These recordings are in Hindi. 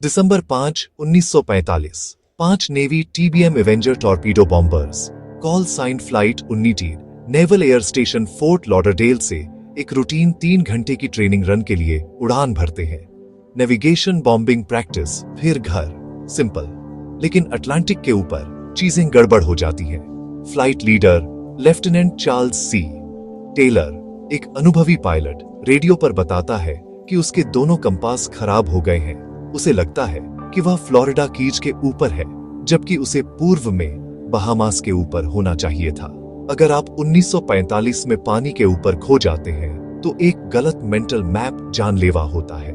दिसंबर 5, 1945, 5 navy TBM Avenger torpedo bombers call sign flight 19 naval air station Fort Lauderdale से एक रूटीन 3 घंटे की ट्रेनिंग रन के लिए उड़ान भरते हैं। नेविगेशन बॉम्बिंग प्रैक्टिस, फिर घर, सिंपल। लेकिन अटलांटिक के ऊपर चीजें गड़बड़ हो जाती हैं। फ्लाइट लीडर लेफ्टिनेंट चार्ल्स सी टेलर, एक अनुभवी पायलट, रेडियो पर बताता है कि उसके दोनों कंपास खराब हो गए हैं। उसे लगता है कि वह फ्लोरिडा कीज के ऊपर है, जबकि उसे पूर्व में बहामास के ऊपर होना चाहिए था। अगर आप 1945 में पानी के ऊपर खो जाते हैं तो एक गलत मेंटल मैप जानलेवा होता है।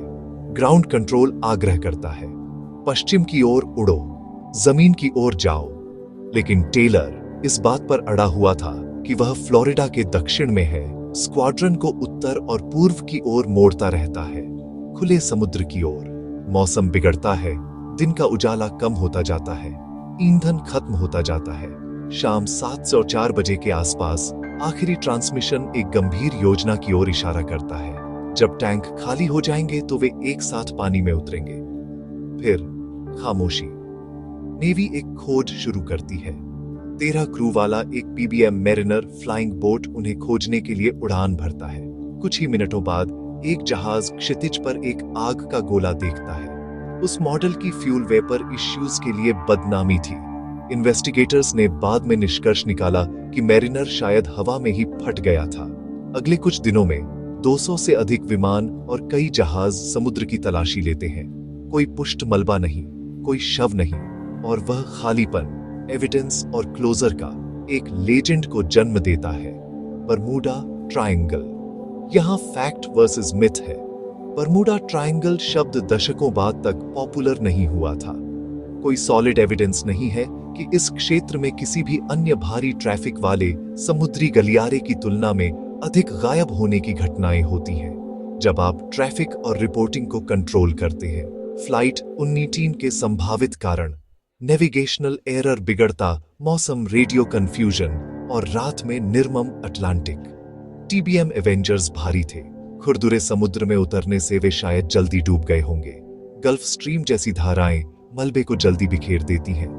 ग्राउंड कंट्रोल आग्रह करता है, पश्चिम की ओर उड़ो, जमीन की ओर जाओ। लेकिन टेलर इस बात पर अड़ा हुआ था कि वह फ्लोरिडा के दक्षिण में है। स्क्वाड्रन को उत्तर और पूर्व की ओर मोड़ता रहता है, खुले समुद्र की ओर। मौसम बिगड़ता है, दिन का उजाला कम होता जाता है, ईंधन खत्म होता जाता है। शाम 7 से 4 बजे के आसपास आखिरी ट्रांसमिशन एक गंभीर योजना की ओर इशारा करता है। जब टैंक खाली हो जाएंगे तो वे एक साथ पानी में उतरेंगे। फिर खामोशी। नेवी एक खोज शुरू करती है। 13 क्रू वाला एक पीबीएम मैरिनर फ्लाइंग बोट उन्हें खोजने के लिए उड़ान भरता है। कुछ ही मिनटों बाद एक जहाज क्षितिज पर एक आग का गोला देखता है। उस मॉडल की फ्यूल वेपर इश्यूज के लिए बदनामी थी। इन्वेस्टिगेटर्स ने बाद में निष्कर्ष निकाला कि मैरिनर शायद हवा में ही फट गया था। अगले कुछ दिनों में 200 से अधिक विमान और कई जहाज समुद्र की तलाशी लेते हैं। कोई पुष्ट मलबा नहीं, कोई शव नहीं, और वह खालीपन एविडेंस और क्लोजर का एक लेजेंड को जन्म देता है, बरमूडा ट्रायंगल। यहां फैक्ट वर्सेस मिथ है। बरमूडा ट्रायंगल शब्द दशकों बाद तक पॉपुलर नहीं हुआ था। कोई सॉलिड एविडेंस नहीं है कि इस क्षेत्र में किसी भी अन्य भारी ट्रैफिक वाले समुद्री गलियारे की तुलना में अधिक गायब होने की घटनाएं होती हैं। जब आप ट्रैफिक और रिपोर्टिंग को कंट्रोल करते हैं, फ्लाइट 19 के संभावित कारण, नेविगेशनल एरर बिगड़ता, मौसम, रेडियो कंफ्यूजन और रात में निर्मम अटलांटिक। टीबीएम एवेंजर्स भारी थे। खुरदुरे समुद्र में उतरने से वे शायद जल्दी डूब गए होंगे। गल्फ स्ट्रीम जैसी धाराएं मलबे को जल्दी बिखेर देती हैं।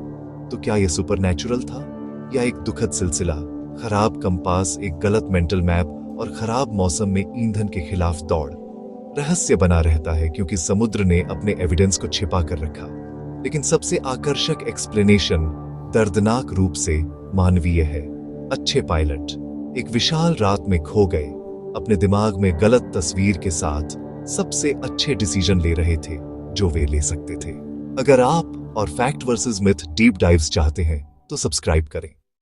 तो क्या यह सुपरनैचुरल था या एक दुखद सिलसिला? खराब कंपास, एक गलत मेंटल मैप और खराब मौसम में ईंधन के खिलाफ दौड़। रहस्य बना रहता है क्योंकि समुद्र ने अपने एविडेंस को छिपा कर रखा। लेकिन सबसे आकर्षक एक्सप्लेनेशन दर्दनाक रूप से मानवीय है। अच्छे पायलट एक विशाल रात में खो गए, अपने दिमाग में गलत तस्वीर के साथ सबसे अच्छे डिसीजन ले रहे थे जो वे ले सकते थे। अगर आप और fact versus myth deep dives चाहते हैं तो सब्सक्राइब करें।